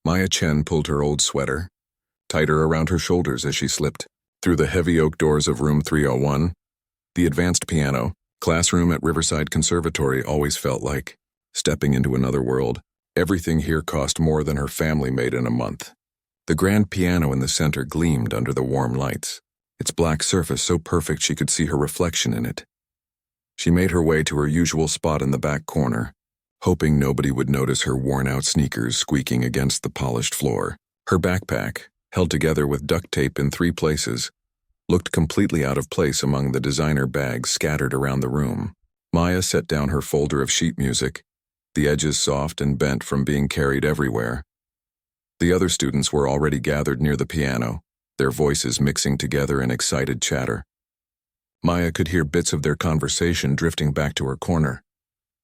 Maya Chen pulled her old sweater tighter around her shoulders as she slipped through the heavy oak doors of room 301. The advanced piano classroom at Riverside Conservatory always felt like stepping into another world. Everything here cost more than her family made in a month. The grand piano in the center gleamed under the warm lights, its black surface so perfect she could see her reflection in it. She made her way to her usual spot in the back corner, hoping nobody would notice her worn-out sneakers squeaking against the polished floor. Her backpack, held together with duct tape in 3 places, looked completely out of place among the designer bags scattered around the room. Maya set down her folder of sheet music, the edges soft and bent from being carried everywhere. The other students were already gathered near the piano, their voices mixing together in excited chatter. Maya could hear bits of their conversation drifting back to her corner.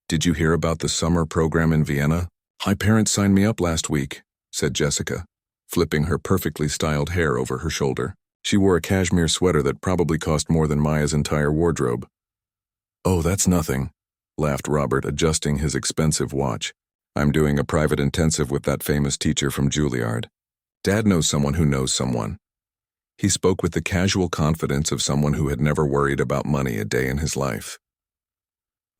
"Did you hear about the summer program in Vienna? My parents signed me up last week," said Jessica, flipping her perfectly styled hair over her shoulder. She wore a cashmere sweater that probably cost more than Maya's entire wardrobe. "Oh, that's nothing," laughed Robert, adjusting his expensive watch. "I'm doing a private intensive with that famous teacher from Juilliard. Dad knows someone who knows someone." He spoke with the casual confidence of someone who had never worried about money a day in his life.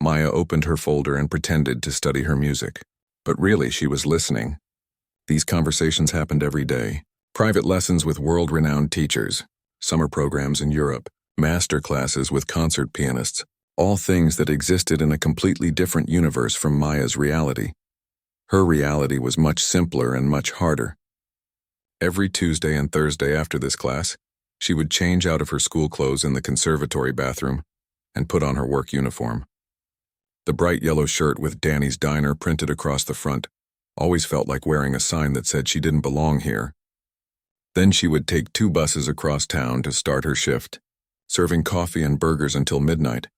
Maya opened her folder and pretended to study her music. But really, she was listening. These conversations happened every day. Private lessons with world-renowned teachers, summer programs in Europe, master classes with concert pianists, all things that existed in a completely different universe from Maya's reality. Her reality was much simpler and much harder. Every Tuesday and Thursday after this class, she would change out of her school clothes in the conservatory bathroom and put on her work uniform. The bright yellow shirt with Danny's Diner printed across the front always felt like wearing a sign that said she didn't belong here. Then she would take 2 buses across town to start her shift, serving coffee and burgers until midnight.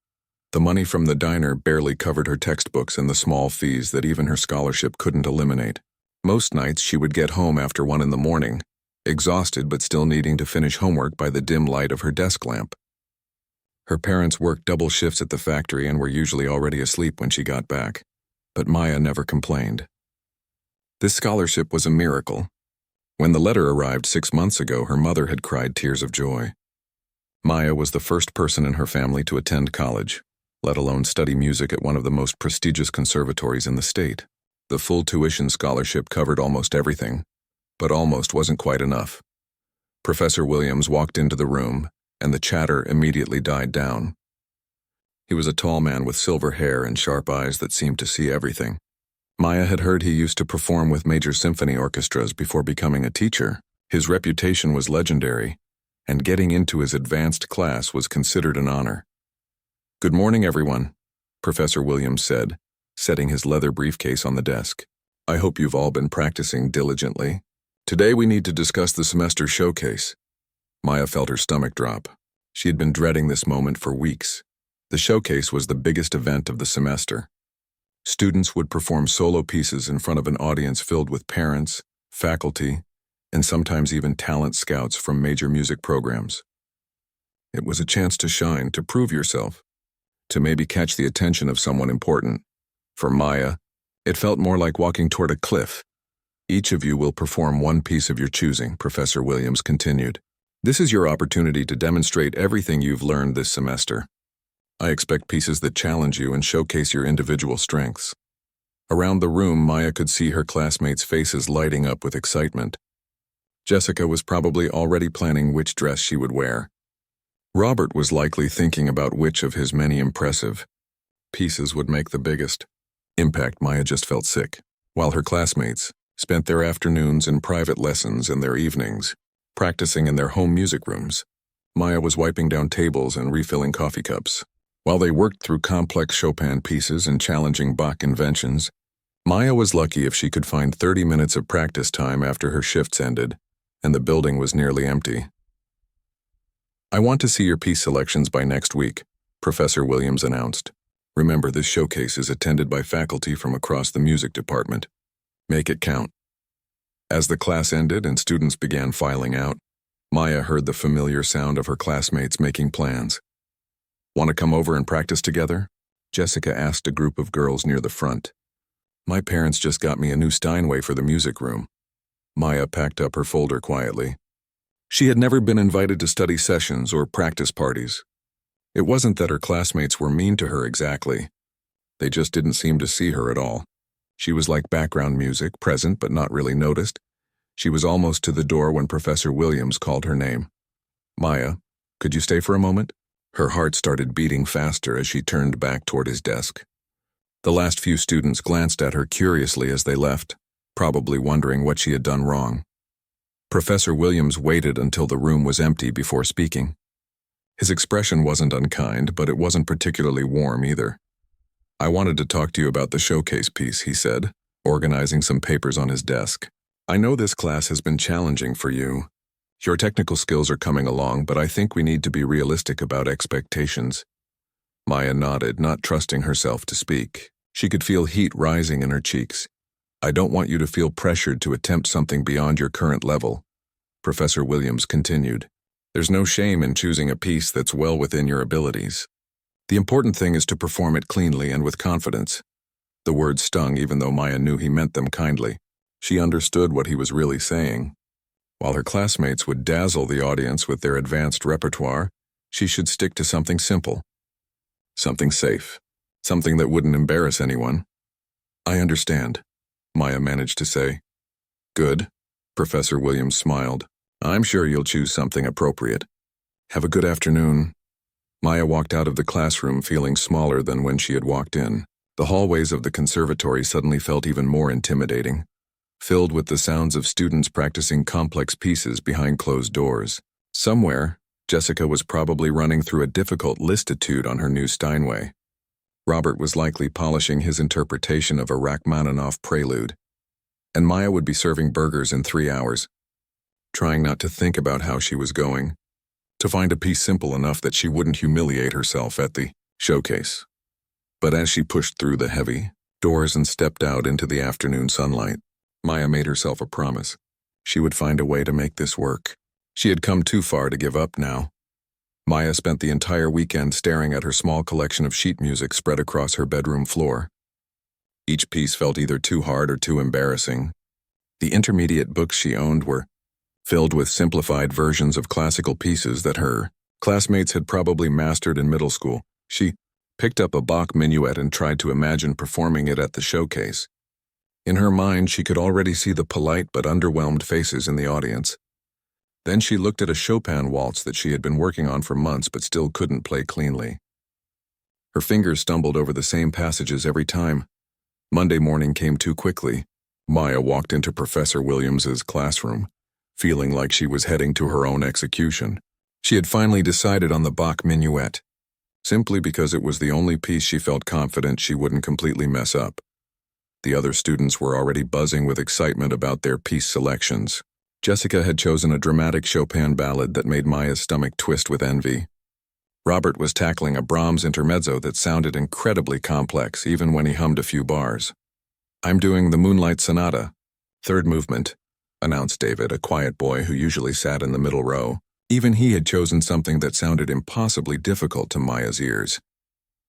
The money from the diner barely covered her textbooks and the small fees that even her scholarship couldn't eliminate. Most nights she would get home after 1 in the morning, exhausted but still needing to finish homework by the dim light of her desk lamp. Her parents worked double shifts at the factory and were usually already asleep when she got back, but Maya never complained. This scholarship was a miracle. When the letter arrived 6 months ago, her mother had cried tears of joy. Maya was the first person in her family to attend college, let alone study music at one of the most prestigious conservatories in the state. The full tuition scholarship covered almost everything, but almost wasn't quite enough. Professor Williams walked into the room, and the chatter immediately died down. He was a tall man with silver hair and sharp eyes that seemed to see everything. Maya had heard he used to perform with major symphony orchestras before becoming a teacher. His reputation was legendary, and getting into his advanced class was considered an honor. "Good morning, everyone," Professor Williams said, setting his leather briefcase on the desk. "I hope you've all been practicing diligently. Today we need to discuss the semester showcase." Maya felt her stomach drop. She had been dreading this moment for weeks. The showcase was the biggest event of the semester. Students would perform solo pieces in front of an audience filled with parents, faculty, and sometimes even talent scouts from major music programs. It was a chance to shine, to prove yourself, to maybe catch the attention of someone important. For Maya, it felt more like walking toward a cliff. "Each of you will perform one piece of your choosing," Professor Williams continued. "This is your opportunity to demonstrate everything you've learned this semester. I expect pieces that challenge you and showcase your individual strengths." Around the room, Maya could see her classmates' faces lighting up with excitement. Jessica was probably already planning which dress she would wear. Robert was likely thinking about which of his many impressive pieces would make the biggest impact. Maya just felt sick, while her classmates spent their afternoons in private lessons and their evenings practicing in their home music rooms. Maya was wiping down tables and refilling coffee cups. While they worked through complex Chopin pieces and challenging Bach inventions, Maya was lucky if she could find 30 minutes of practice time after her shifts ended, and the building was nearly empty. "I want to see your piece selections by next week," Professor Williams announced. "Remember, this showcase is attended by faculty from across the music department. Make it count." As the class ended and students began filing out, Maya heard the familiar sound of her classmates making plans. "Want to come over and practice together?" Jessica asked a group of girls near the front. "My parents just got me a new Steinway for the music room. Maya packed up her folder quietly. She had never been invited to study sessions or practice parties. It wasn't that her classmates were mean to her exactly. They just didn't seem to see her at all. She was like background music, present but not really noticed. She was almost to the door when Professor Williams called her name. "Maya, could you stay for a moment?" Her heart started beating faster as she turned back toward his desk. The last few students glanced at her curiously as they left, probably wondering what she had done wrong. Professor Williams waited until the room was empty before speaking. His expression wasn't unkind, but it wasn't particularly warm either. "I wanted to talk to you about the showcase piece," he said, organizing some papers on his desk. "I know this class has been challenging for you. Your technical skills are coming along, but I think we need to be realistic about expectations." Maya nodded, not trusting herself to speak. She could feel heat rising in her cheeks. "I don't want you to feel pressured to attempt something beyond your current level," Professor Williams continued. "There's no shame in choosing a piece that's well within your abilities. The important thing is to perform it cleanly and with confidence." The words stung even though Maya knew he meant them kindly. She understood what he was really saying. While her classmates would dazzle the audience with their advanced repertoire, she should stick to something simple. Something safe. Something that wouldn't embarrass anyone. "I understand," Maya managed to say. "Good," Professor Williams smiled. "I'm sure you'll choose something appropriate. Have a good afternoon." Maya walked out of the classroom feeling smaller than when she had walked in. The hallways of the conservatory suddenly felt even more intimidating, filled with the sounds of students practicing complex pieces behind closed doors. Somewhere, Jessica was probably running through a difficult listitude on her new Steinway. Robert was likely polishing his interpretation of a Rachmaninoff prelude. And Maya would be serving burgers in 3 hours, trying not to think about how she was going, to find a piece simple enough that she wouldn't humiliate herself at the showcase. But as she pushed through the heavy doors and stepped out into the afternoon sunlight, Maya made herself a promise. She would find a way to make this work. She had come too far to give up now. Maya spent the entire weekend staring at her small collection of sheet music spread across her bedroom floor. Each piece felt either too hard or too embarrassing. The intermediate books she owned were filled with simplified versions of classical pieces that her classmates had probably mastered in middle school. She picked up a Bach minuet and tried to imagine performing it at the showcase. In her mind, she could already see the polite but underwhelmed faces in the audience. Then she looked at a Chopin waltz that she had been working on for months but still couldn't play cleanly. Her fingers stumbled over the same passages every time. Monday morning came too quickly. Maya walked into Professor Williams's classroom, feeling like she was heading to her own execution. She had finally decided on the Bach minuet, simply because it was the only piece she felt confident she wouldn't completely mess up. The other students were already buzzing with excitement about their piece selections. Jessica had chosen a dramatic Chopin ballad that made Maya's stomach twist with envy. Robert was tackling a Brahms intermezzo that sounded incredibly complex even when he hummed a few bars. "I'm doing the Moonlight Sonata, third movement," announced David, a quiet boy who usually sat in the middle row. Even he had chosen something that sounded impossibly difficult to Maya's ears.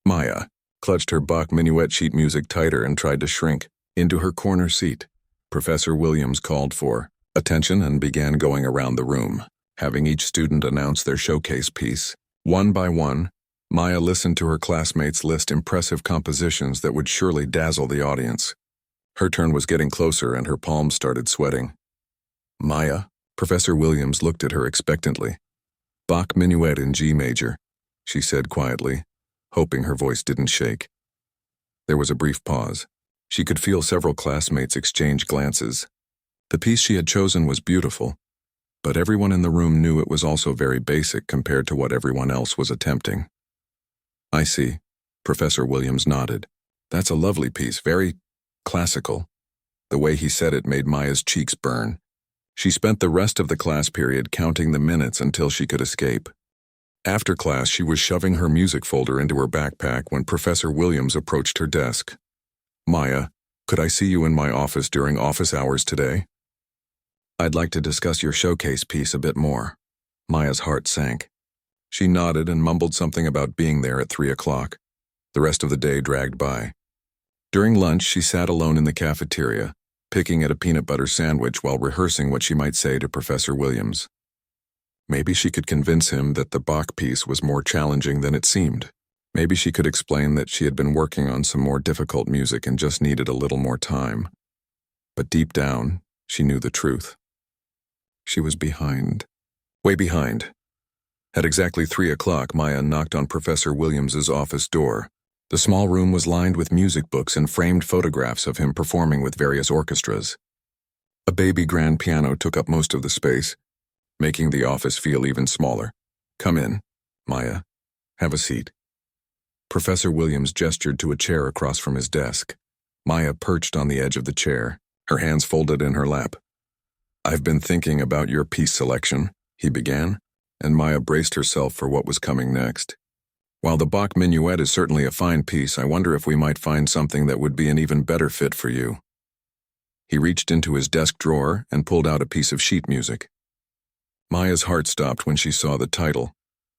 Maya clutched her Bach minuet sheet music tighter and tried to shrink into her corner seat. Professor Williams called for attention and began going around the room, having each student announce their showcase piece. One by one, Maya listened to her classmates list impressive compositions that would surely dazzle the audience. Her turn was getting closer and her palms started sweating. "Maya?" Professor Williams looked at her expectantly. "Bach minuet in G major," she said quietly, hoping her voice didn't shake. There was a brief pause. She could feel several classmates exchange glances. The piece she had chosen was beautiful, but everyone in the room knew it was also very basic compared to what everyone else was attempting. "I see," Professor Williams nodded. "That's a lovely piece, very classical." The way he said it made Maya's cheeks burn. She spent the rest of the class period counting the minutes until she could escape. After class, she was shoving her music folder into her backpack when Professor Williams approached her desk. "Maya, could I see you in my office during office hours today? I'd like to discuss your showcase piece a bit more." Maya's heart sank. She nodded and mumbled something about being there at 3 o'clock. The rest of the day dragged by. During lunch, she sat alone in the cafeteria, picking at a peanut butter sandwich while rehearsing what she might say to Professor Williams. Maybe she could convince him that the Bach piece was more challenging than it seemed. Maybe she could explain that she had been working on some more difficult music and just needed a little more time. But deep down, she knew the truth. She was behind. Way behind. At exactly 3 o'clock, Maya knocked on Professor Williams's office door. The small room was lined with music books and framed photographs of him performing with various orchestras. A baby grand piano took up most of the space, making the office feel even smaller. "Come in, Maya. Have a seat." Professor Williams gestured to a chair across from his desk. Maya perched on the edge of the chair, her hands folded in her lap. "I've been thinking about your piece selection," he began, and Maya braced herself for what was coming next. "While the Bach Minuet is certainly a fine piece, I wonder if we might find something that would be an even better fit for you." He reached into his desk drawer and pulled out a piece of sheet music. Maya's heart stopped when she saw the title,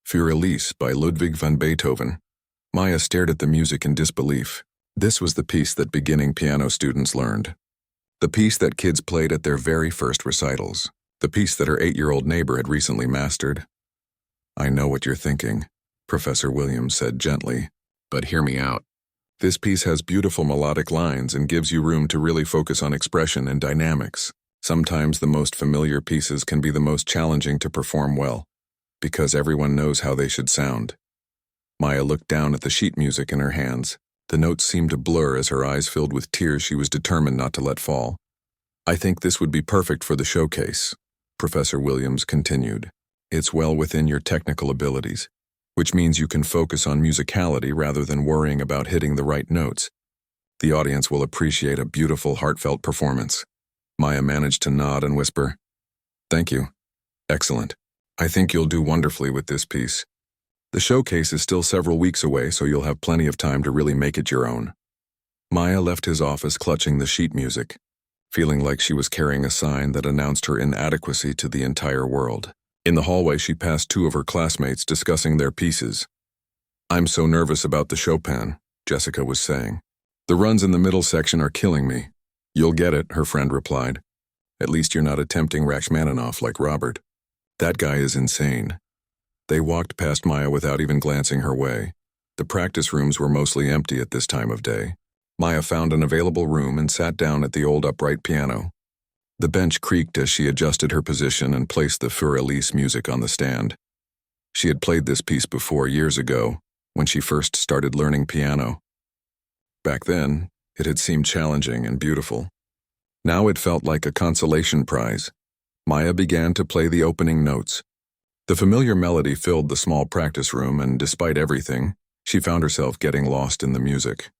Für Elise by Ludwig van Beethoven. Maya stared at the music in disbelief. This was the piece that beginning piano students learned. The piece that kids played at their very first recitals. The piece that her 8-year-old neighbor had recently mastered. "I know what you're thinking," Professor Williams said gently, "but hear me out. This piece has beautiful melodic lines and gives you room to really focus on expression and dynamics. Sometimes the most familiar pieces can be the most challenging to perform well, because everyone knows how they should sound." Maya looked down at the sheet music in her hands. The notes seemed to blur as her eyes filled with tears she was determined not to let fall. "I think this would be perfect for the showcase," Professor Williams continued. "It's well within your technical abilities, which means you can focus on musicality rather than worrying about hitting the right notes. The audience will appreciate a beautiful, heartfelt performance." Maya managed to nod and whisper, "Thank you. Excellent. I think you'll do wonderfully with this piece. The showcase is still several weeks away, so you'll have plenty of time to really make it your own." Maya left his office clutching the sheet music, feeling like she was carrying a sign that announced her inadequacy to the entire world. In the hallway, she passed 2 of her classmates discussing their pieces. "I'm so nervous about the Chopin," Jessica was saying. "The runs in the middle section are killing me." "You'll get it," her friend replied. "At least you're not attempting Rachmaninoff like Robert. That guy is insane." They walked past Maya without even glancing her way. The practice rooms were mostly empty at this time of day. Maya found an available room and sat down at the old upright piano. The bench creaked as she adjusted her position and placed the Für Elise music on the stand. She had played this piece before years ago, when she first started learning piano. Back then, it had seemed challenging and beautiful. Now it felt like a consolation prize. Maya began to play the opening notes. The familiar melody filled the small practice room, and despite everything, she found herself getting lost in the music.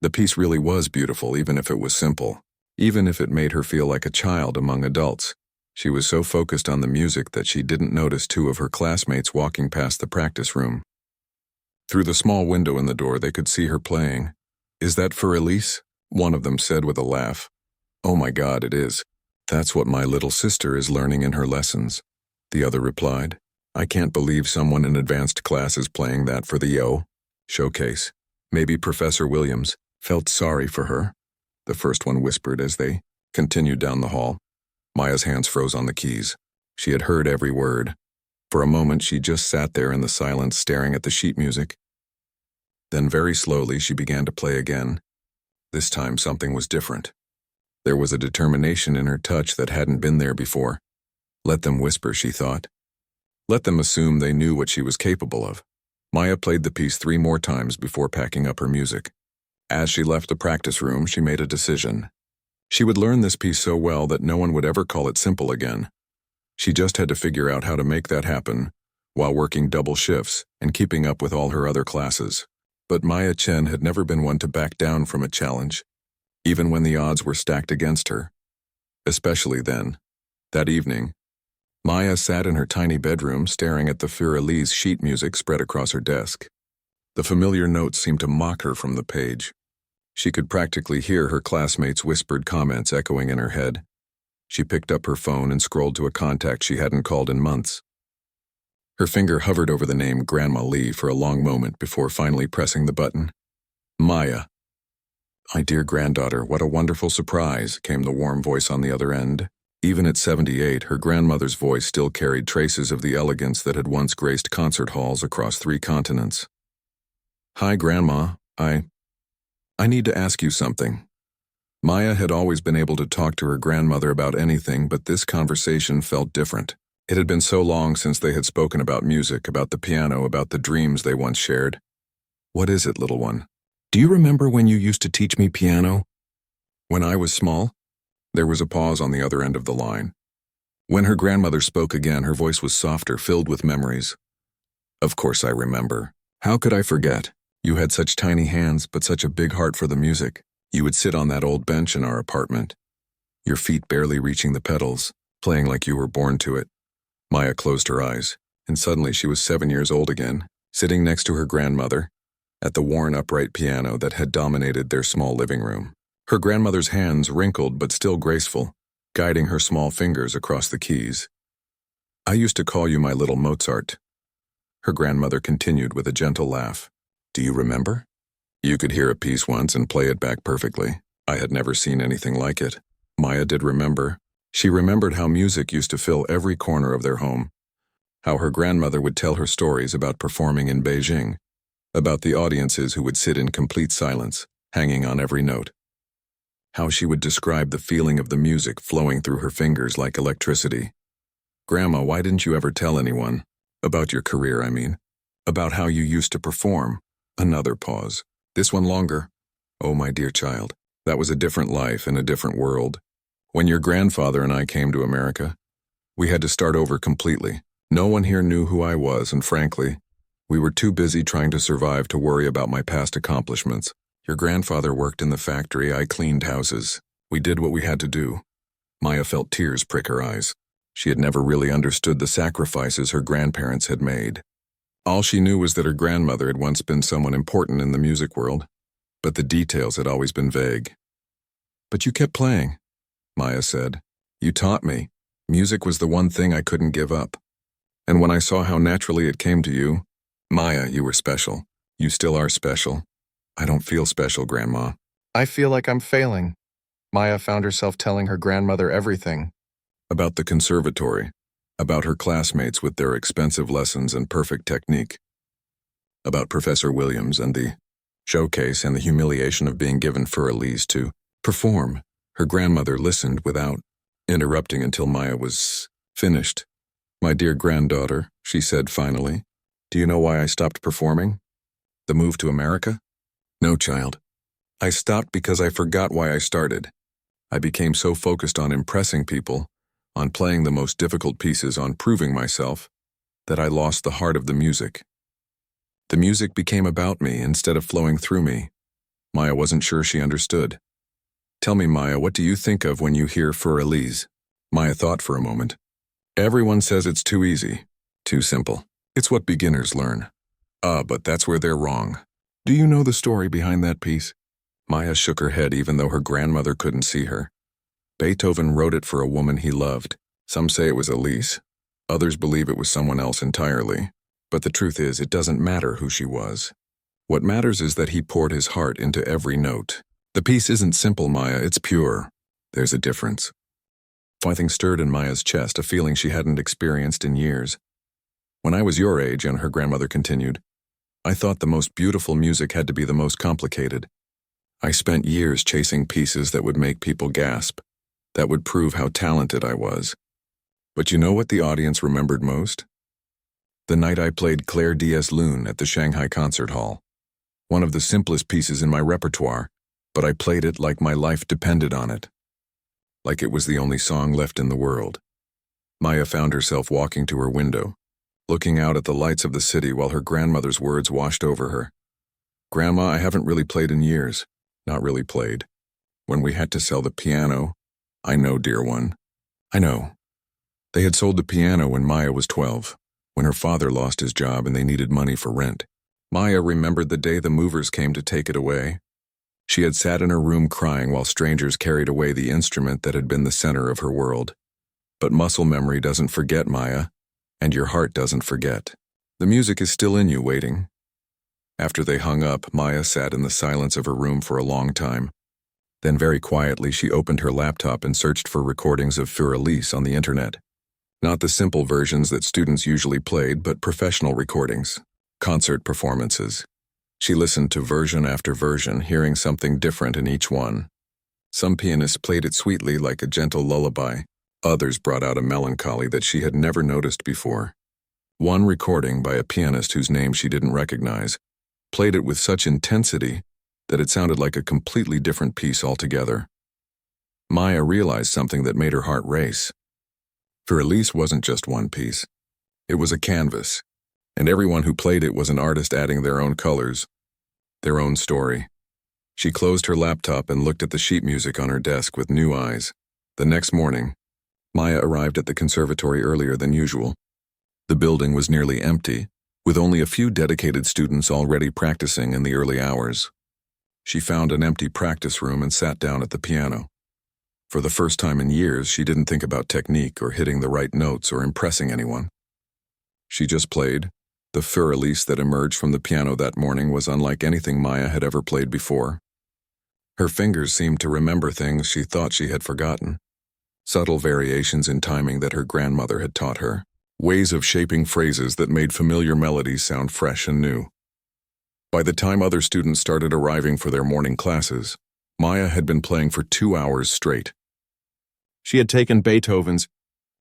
The piece really was beautiful, even if it was simple, even if it made her feel like a child among adults. She was so focused on the music that she didn't notice 2 of her classmates walking past the practice room. Through the small window in the door, they could see her playing. "Is that for Elise?" one of them said with a laugh. "Oh my God, it is. That's what my little sister is learning in her lessons," the other replied. "I can't believe someone in advanced class is playing that for the showcase. Maybe Professor Williams felt sorry for her," the first one whispered as they continued down the hall. Maya's hands froze on the keys. She had heard every word. For a moment, she just sat there in the silence, staring at the sheet music. Then very slowly, she began to play again. This time, something was different. There was a determination in her touch that hadn't been there before. Let them whisper, she thought. Let them assume they knew what she was capable of. Maya played the piece 3 more times before packing up her music. As she left the practice room, she made a decision. She would learn this piece so well that no one would ever call it simple again. She just had to figure out how to make that happen, while working double shifts and keeping up with all her other classes. But Maya Chen had never been one to back down from a challenge, even when the odds were stacked against her. Especially then. That evening, Maya sat in her tiny bedroom staring at the Für Elise sheet music spread across her desk. The familiar notes seemed to mock her from the page. She could practically hear her classmates' whispered comments echoing in her head. She picked up her phone and scrolled to a contact she hadn't called in months. Her finger hovered over the name Grandma Lee for a long moment before finally pressing the button. Maya. My dear granddaughter, what a wonderful surprise, came the warm voice on the other end. Even at 78, her grandmother's voice still carried traces of the elegance that had once graced concert halls across 3 continents. Hi, Grandma. I need to ask you something. Maya had always been able to talk to her grandmother about anything, but this conversation felt different. It had been so long since they had spoken about music, about the piano, about the dreams they once shared. What is it, little one? Do you remember when you used to teach me piano? When I was small? There was a pause on the other end of the line. When her grandmother spoke again, her voice was softer, filled with memories. Of course I remember. How could I forget? You had such tiny hands, but such a big heart for the music. You would sit on that old bench in our apartment, your feet barely reaching the pedals, playing like you were born to it. Maya closed her eyes, and suddenly she was 7 years old again, sitting next to her grandmother, at the worn upright piano that had dominated their small living room. Her grandmother's hands wrinkled but still graceful, guiding her small fingers across the keys. I used to call you my little Mozart. Her grandmother continued with a gentle laugh. Do you remember? You could hear a piece once and play it back perfectly. I had never seen anything like it. Maya did remember. She remembered how music used to fill every corner of their home, how her grandmother would tell her stories about performing in Beijing, about the audiences who would sit in complete silence, hanging on every note, how she would describe the feeling of the music flowing through her fingers like electricity. Grandma, why didn't you ever tell anyone? About your career, I mean. About how you used to perform. Another pause. This one longer. Oh, my dear child, that was a different life in a different world. When your grandfather and I came to America, we had to start over completely. No one here knew who I was, and frankly, we were too busy trying to survive to worry about my past accomplishments. Your grandfather worked in the factory, I cleaned houses. We did what we had to do. Maya felt tears prick her eyes. She had never really understood the sacrifices her grandparents had made. All she knew was that her grandmother had once been someone important in the music world, but the details had always been vague. But you kept playing, Maya said. You taught me. Music was the one thing I couldn't give up. And when I saw how naturally it came to you, Maya, you were special. You still are special. I don't feel special, Grandma. I feel like I'm failing. Maya found herself telling her grandmother everything. About the conservatory, about her classmates with their expensive lessons and perfect technique, about Professor Williams and the showcase and the humiliation of being given Elise to perform. Her grandmother listened without interrupting until Maya was finished. My dear granddaughter, she said finally, do you know why I stopped performing? The move to America? No, child. I stopped because I forgot why I started. I became so focused on impressing people, on playing the most difficult pieces, on proving myself, that I lost the heart of the music. The music became about me instead of flowing through me. Maya wasn't sure she understood. Tell me, Maya, what do you think of when you hear Elise? Maya thought for a moment. Everyone says it's too easy, too simple. It's what beginners learn. But that's where they're wrong. Do you know the story behind that piece? Maya shook her head even though her grandmother couldn't see her. Beethoven wrote it for a woman he loved. Some say it was Elise. Others believe it was someone else entirely. But the truth is, it doesn't matter who she was. What matters is that he poured his heart into every note. The piece isn't simple, Maya, it's pure. There's a difference. Something stirred in Maya's chest, a feeling she hadn't experienced in years. When I was your age, and her grandmother continued, I thought the most beautiful music had to be the most complicated. I spent years chasing pieces that would make people gasp, that would prove how talented I was. But you know what the audience remembered most? The night I played Claire Diaz Lune at the Shanghai Concert Hall. One of the simplest pieces in my repertoire, but I played it like my life depended on it. Like it was the only song left in the world. Maya found herself walking to her window, looking out at the lights of the city while her grandmother's words washed over her. Grandma, I haven't really played in years. Not really played. When we had to sell the piano, I know, dear one. I know. They had sold the piano when Maya was 12, when her father lost his job and they needed money for rent. Maya remembered the day the movers came to take it away. She had sat in her room crying while strangers carried away the instrument that had been the center of her world. But muscle memory doesn't forget, Maya, and your heart doesn't forget. The music is still in you, waiting. After they hung up, Maya sat in the silence of her room for a long time, Then very quietly she opened her laptop and searched for recordings of Für Elise on the internet. Not the simple versions that students usually played, but professional recordings, concert performances. She listened to version after version, hearing something different in each one. Some pianists played it sweetly like a gentle lullaby. Others brought out a melancholy that she had never noticed before. One recording by a pianist whose name she didn't recognize played it with such intensity that it sounded like a completely different piece altogether. Maya realized something that made her heart race. Für Elise wasn't just one piece. It was a canvas, and everyone who played it was an artist adding their own colors, their own story. She closed her laptop and looked at the sheet music on her desk with new eyes. The next morning, Maya arrived at the conservatory earlier than usual. The building was nearly empty, with only a few dedicated students already practicing in the early hours. She found an empty practice room and sat down at the piano. For the first time in years, she didn't think about technique or hitting the right notes or impressing anyone. She just played. The Für Elise that emerged from the piano that morning was unlike anything Maya had ever played before. Her fingers seemed to remember things she thought she had forgotten. Subtle variations in timing that her grandmother had taught her. Ways of shaping phrases that made familiar melodies sound fresh and new. By the time other students started arriving for their morning classes, Maya had been playing for 2 hours straight. She had taken Beethoven's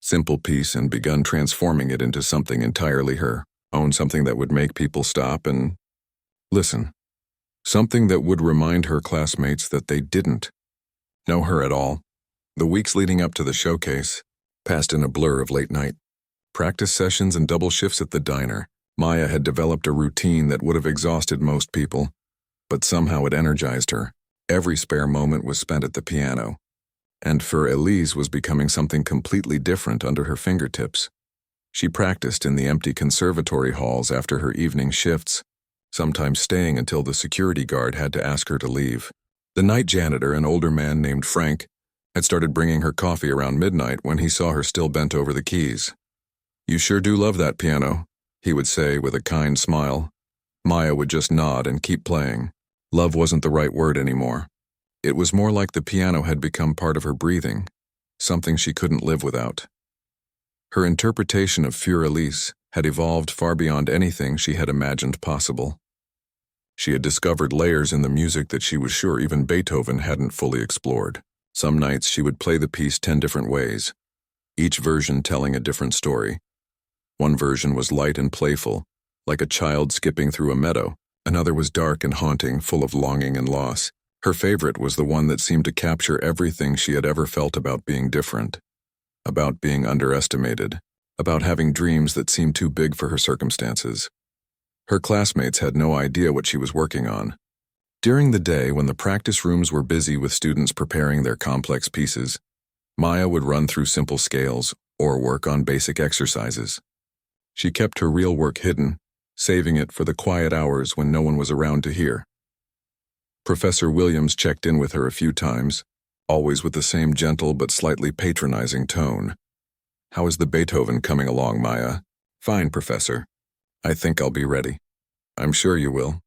simple piece and begun transforming it into something entirely her own, something that would make people stop and listen. Something that would remind her classmates that they didn't know her at all. The weeks leading up to the showcase passed in a blur of late night practice sessions and double shifts at the diner. Maya had developed a routine that would have exhausted most people, but somehow it energized her. Every spare moment was spent at the piano, and Für Elise was becoming something completely different under her fingertips. She practiced in the empty conservatory halls after her evening shifts, sometimes staying until the security guard had to ask her to leave. The night janitor, an older man named Frank, had started bringing her coffee around midnight when he saw her still bent over the keys. "You sure do love that piano," he would say with a kind smile. Maya would just nod and keep playing. Love wasn't the right word anymore. It was more like the piano had become part of her breathing, something she couldn't live without. Her interpretation of Für Elise had evolved far beyond anything she had imagined possible. She had discovered layers in the music that she was sure even Beethoven hadn't fully explored. Some nights she would play the piece 10 different ways, each version telling a different story. One version was light and playful, like a child skipping through a meadow. Another was dark and haunting, full of longing and loss. Her favorite was the one that seemed to capture everything she had ever felt about being different, about being underestimated, about having dreams that seemed too big for her circumstances. Her classmates had no idea what she was working on. During the day, when the practice rooms were busy with students preparing their complex pieces, Maya would run through simple scales or work on basic exercises. She kept her real work hidden, saving it for the quiet hours when no one was around to hear. Professor Williams checked in with her a few times, always with the same gentle but slightly patronizing tone. "How is the Beethoven coming along, Maya?" "Fine, Professor. I think I'll be ready." "I'm sure you will.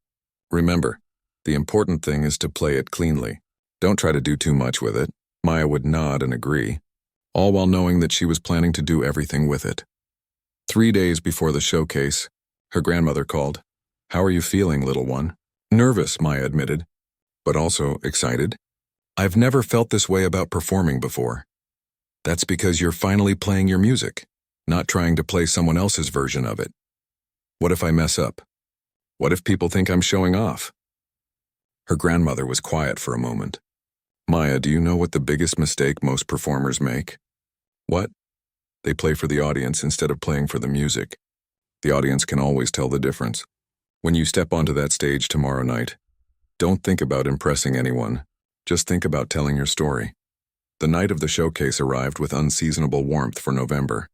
Remember, the important thing is to play it cleanly. Don't try to do too much with it." Maya would nod and agree, all while knowing that she was planning to do everything with it. 3 days before the showcase, her grandmother called. "How are you feeling, little one?" "Nervous," Maya admitted, "but also excited. I've never felt this way about performing before." "That's because you're finally playing your music, not trying to play someone else's version of it. What if I mess up? What if people think I'm showing off?" Her grandmother was quiet for a moment. "Maya, do you know what the biggest mistake most performers make?" "What?" "They play for the audience instead of playing for the music. The audience can always tell the difference. When you step onto that stage tomorrow night, don't think about impressing anyone. Just think about telling your story." The night of the showcase arrived with unseasonable warmth for November.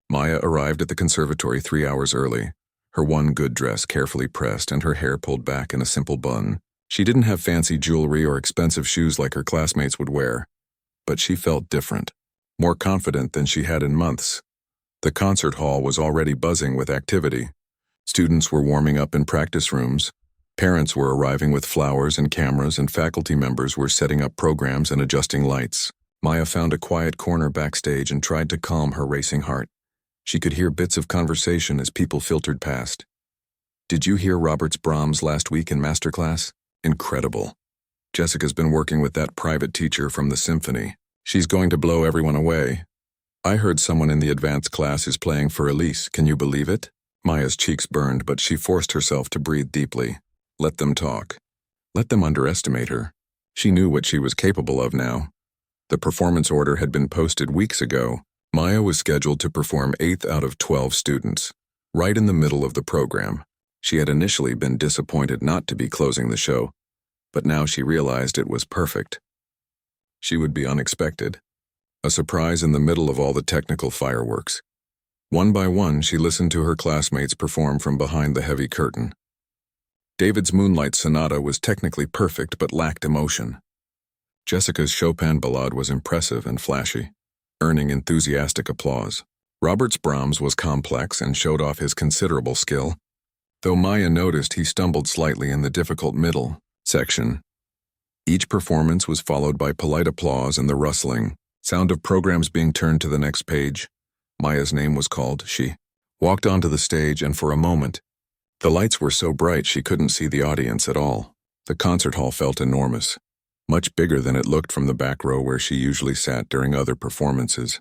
Maya arrived at the conservatory 3 hours early, her one good dress carefully pressed and her hair pulled back in a simple bun. She didn't have fancy jewelry or expensive shoes like her classmates would wear, but she felt different, more confident than she had in months. The concert hall was already buzzing with activity. Students were warming up in practice rooms. Parents were arriving with flowers and cameras, and faculty members were setting up programs and adjusting lights. Maya found a quiet corner backstage and tried to calm her racing heart. She could hear bits of conversation as people filtered past. "Did you hear Robert's Brahms last week in masterclass? Incredible. Jessica's been working with that private teacher from the symphony. She's going to blow everyone away. I heard someone in the advanced class is playing for Elise. Can you believe it?" Maya's cheeks burned, but she forced herself to breathe deeply. Let them talk. Let them underestimate her. She knew what she was capable of now. The performance order had been posted weeks ago. Maya was scheduled to perform 8th out of 12 students, right in the middle of the program. She had initially been disappointed not to be closing the show, but now she realized it was perfect. She would be unexpected, a surprise in the middle of all the technical fireworks. One by one, she listened to her classmates perform from behind the heavy curtain. David's Moonlight Sonata was technically perfect but lacked emotion. Jessica's Chopin Ballade was impressive and flashy, earning enthusiastic applause. Robert's Brahms was complex and showed off his considerable skill, though Maya noticed he stumbled slightly in the difficult middle section. Each performance was followed by polite applause and the rustling sound of programs being turned to the next page. Maya's name was called. She walked onto the stage, and for a moment, the lights were so bright she couldn't see the audience at all. The concert hall felt enormous, much bigger than it looked from the back row where she usually sat during other performances.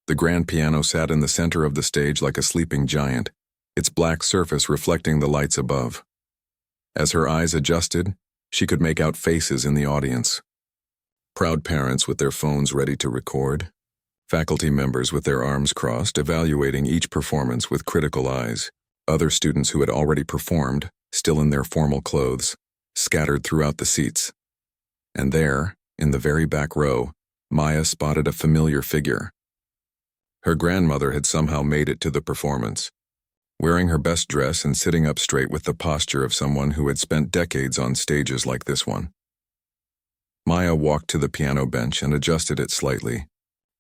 The grand piano sat in the center of the stage like a sleeping giant, its black surface reflecting the lights above. As her eyes adjusted, she could make out faces in the audience. Proud parents with their phones ready to record, faculty members with their arms crossed, evaluating each performance with critical eyes, other students who had already performed, still in their formal clothes, scattered throughout the seats. And there, in the very back row, Maya spotted a familiar figure. Her grandmother had somehow made it to the performance, wearing her best dress and sitting up straight with the posture of someone who had spent decades on stages like this one. Maya walked to the piano bench and adjusted it slightly,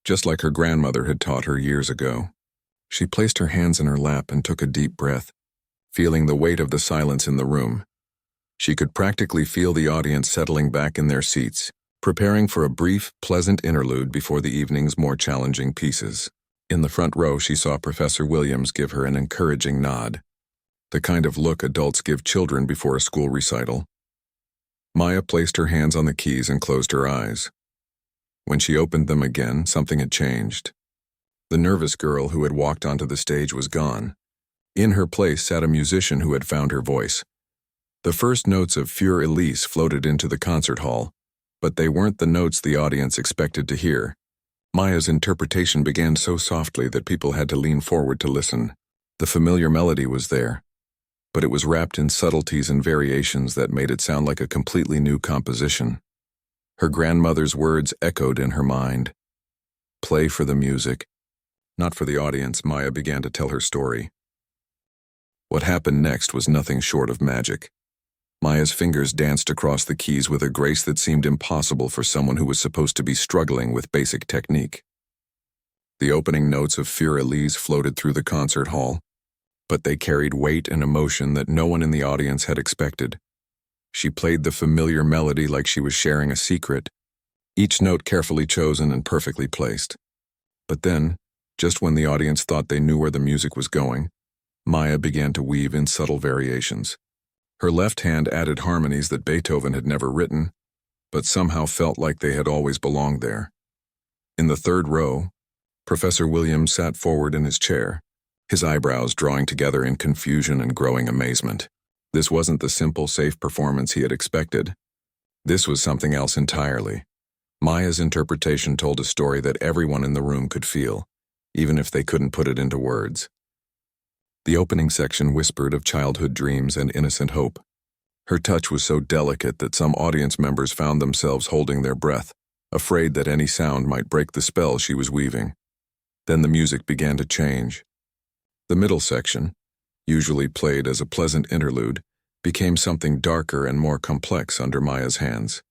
just like her grandmother had taught her years ago. She placed her hands in her lap and took a deep breath, feeling the weight of the silence in the room. She could practically feel the audience settling back in their seats, preparing for a brief, pleasant interlude before the evening's more challenging pieces. In the front row, she saw Professor Williams give her an encouraging nod, the kind of look adults give children before a school recital. Maya placed her hands on the keys and closed her eyes. When she opened them again, something had changed. The nervous girl who had walked onto the stage was gone. In her place sat a musician who had found her voice. The first notes of Für Elise floated into the concert hall, but they weren't the notes the audience expected to hear. Maya's interpretation began so softly that people had to lean forward to listen. The familiar melody was there, but it was wrapped in subtleties and variations that made it sound like a completely new composition. Her grandmother's words echoed in her mind. Play for the music, not for the audience. Maya began to tell her story. What happened next was nothing short of magic. Maya's fingers danced across the keys with a grace that seemed impossible for someone who was supposed to be struggling with basic technique. The opening notes of Für Elise floated through the concert hall, but they carried weight and emotion that no one in the audience had expected. She played the familiar melody like she was sharing a secret, each note carefully chosen and perfectly placed. But then, just when the audience thought they knew where the music was going, Maya began to weave in subtle variations. Her left hand added harmonies that Beethoven had never written, but somehow felt like they had always belonged there. In the third row, Professor Williams sat forward in his chair, his eyebrows drawing together in confusion and growing amazement. This wasn't the simple, safe performance he had expected. This was something else entirely. Maya's interpretation told a story that everyone in the room could feel, even if they couldn't put it into words. The opening section whispered of childhood dreams and innocent hope. Her touch was so delicate that some audience members found themselves holding their breath, afraid that any sound might break the spell she was weaving. Then the music began to change. The middle section, usually played as a pleasant interlude, became something darker and more complex under Maya's hands.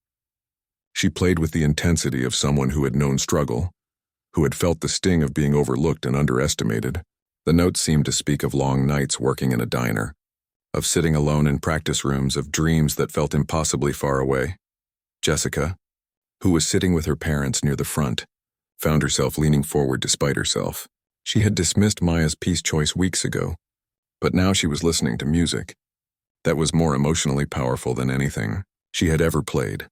She played with the intensity of someone who had known struggle, who had felt the sting of being overlooked and underestimated. The notes seemed to speak of long nights working in a diner, of sitting alone in practice rooms, of dreams that felt impossibly far away. Jessica, who was sitting with her parents near the front, found herself leaning forward despite herself. She had dismissed Maya's piece choice weeks ago, but now she was listening to music that was more emotionally powerful than anything she had ever played.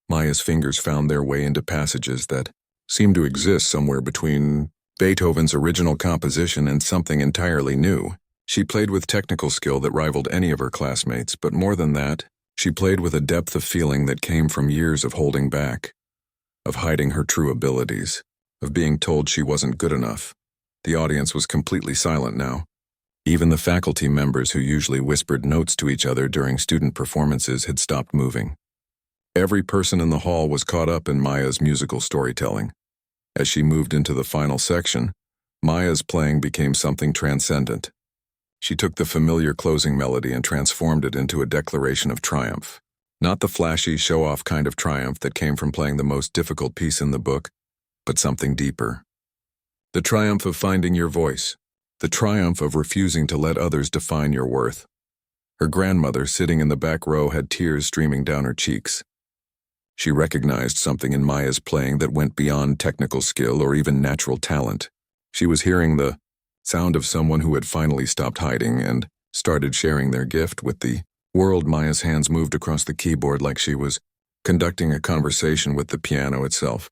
Maya's fingers found their way into passages that seemed to exist somewhere between Beethoven's original composition and something entirely new. She played with technical skill that rivaled any of her classmates, but more than that, she played with a depth of feeling that came from years of holding back, of hiding her true abilities, of being told she wasn't good enough. The audience was completely silent now. Even the faculty members who usually whispered notes to each other during student performances had stopped moving. Every person in the hall was caught up in Maya's musical storytelling. As she moved into the final section, Maya's playing became something transcendent. She took the familiar closing melody and transformed it into a declaration of triumph. Not the flashy, show-off kind of triumph that came from playing the most difficult piece in the book, but something deeper. The triumph of finding your voice. The triumph of refusing to let others define your worth. Her grandmother, sitting in the back row, had tears streaming down her cheeks. She recognized something in Maya's playing that went beyond technical skill or even natural talent. She was hearing the sound of someone who had finally stopped hiding and started sharing their gift with the world. Maya's hands moved across the keyboard like she was conducting a conversation with the piano itself.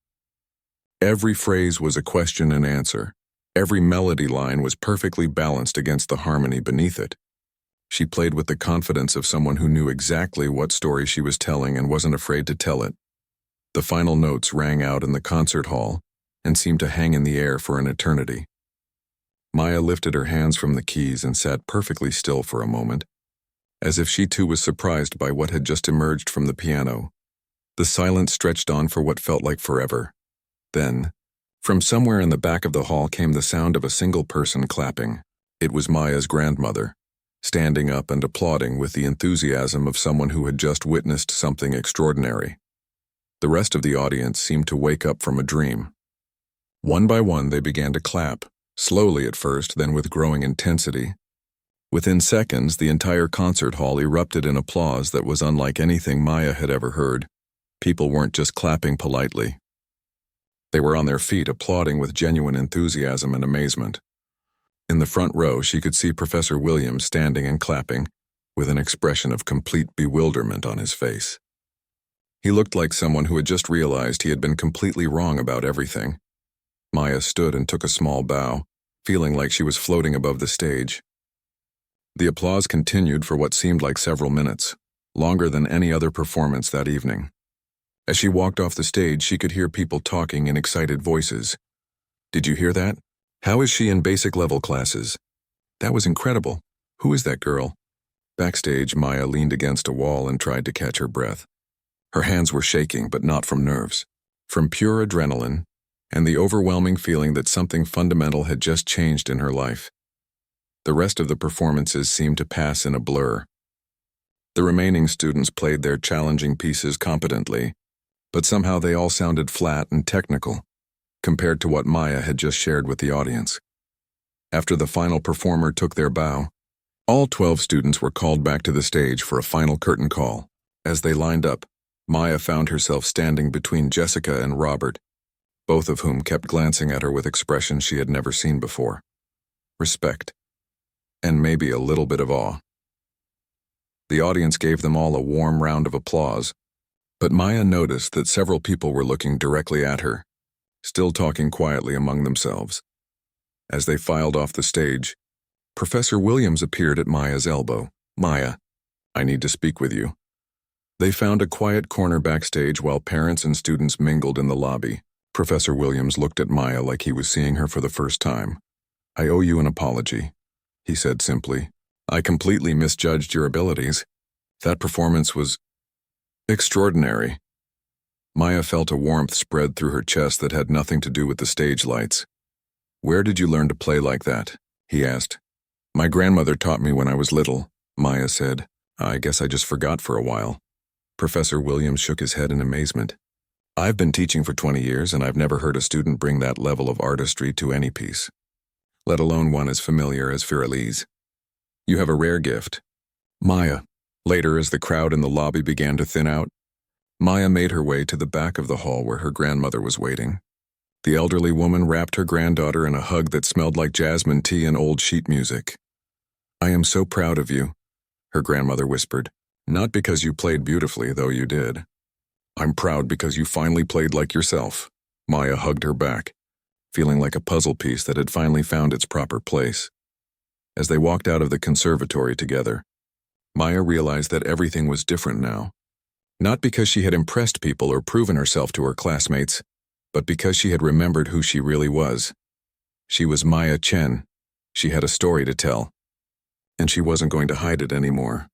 Every phrase was a question and answer. Every melody line was perfectly balanced against the harmony beneath it. She played with the confidence of someone who knew exactly what story she was telling and wasn't afraid to tell it. The final notes rang out in the concert hall and seemed to hang in the air for an eternity. Maya lifted her hands from the keys and sat perfectly still for a moment, as if she too was surprised by what had just emerged from the piano. The silence stretched on for what felt like forever. Then, from somewhere in the back of the hall came the sound of a single person clapping. It was Maya's grandmother, standing up and applauding with the enthusiasm of someone who had just witnessed something extraordinary. The rest of the audience seemed to wake up from a dream. One by one they began to clap, slowly at first, then with growing intensity. Within seconds, the entire concert hall erupted in applause that was unlike anything Maya had ever heard. People weren't just clapping politely. They were on their feet, applauding with genuine enthusiasm and amazement. In the front row, she could see Professor Williams standing and clapping, with an expression of complete bewilderment on his face. He looked like someone who had just realized he had been completely wrong about everything. Maya stood and took a small bow, feeling like she was floating above the stage. The applause continued for what seemed like several minutes, longer than any other performance that evening. As she walked off the stage, she could hear people talking in excited voices. "Did you hear that? How is she in basic level classes? That was incredible. Who is that girl?" Backstage, Maya leaned against a wall and tried to catch her breath. Her hands were shaking, but not from nerves, from pure adrenaline and the overwhelming feeling that something fundamental had just changed in her life. The rest of the performances seemed to pass in a blur. The remaining students played their challenging pieces competently, but somehow they all sounded flat and technical, compared to what Maya had just shared with the audience. After the final performer took their bow, all 12 students were called back to the stage for a final curtain call. As they lined up, Maya found herself standing between Jessica and Robert, both of whom kept glancing at her with expressions she had never seen before. Respect, and maybe a little bit of awe. The audience gave them all a warm round of applause, but Maya noticed that several people were looking directly at her, still talking quietly among themselves. As they filed off the stage, Professor Williams appeared at Maya's elbow. "Maya, I need to speak with you." They found a quiet corner backstage while parents and students mingled in the lobby. Professor Williams looked at Maya like he was seeing her for the first time. "I owe you an apology," he said simply. "I completely misjudged your abilities. That performance was extraordinary." Maya felt a warmth spread through her chest that had nothing to do with the stage lights. "Where did you learn to play like that?" he asked. "My grandmother taught me when I was little," Maya said. "I guess I just forgot for a while." Professor Williams shook his head in amazement. "I've been teaching for 20 years and I've never heard a student bring that level of artistry to any piece, let alone one as familiar as Firali's. You have a rare gift, Maya. Later, as the crowd in the lobby began to thin out, Maya made her way to the back of the hall where her grandmother was waiting. The elderly woman wrapped her granddaughter in a hug that smelled like jasmine tea and old sheet music. "I am so proud of you," her grandmother whispered. "Not because you played beautifully, though you did. I'm proud because you finally played like yourself." Maya hugged her back, feeling like a puzzle piece that had finally found its proper place. As they walked out of the conservatory together, Maya realized that everything was different now. Not because she had impressed people or proven herself to her classmates, but because she had remembered who she really was. She was Maya Chen. She had a story to tell, and she wasn't going to hide it anymore.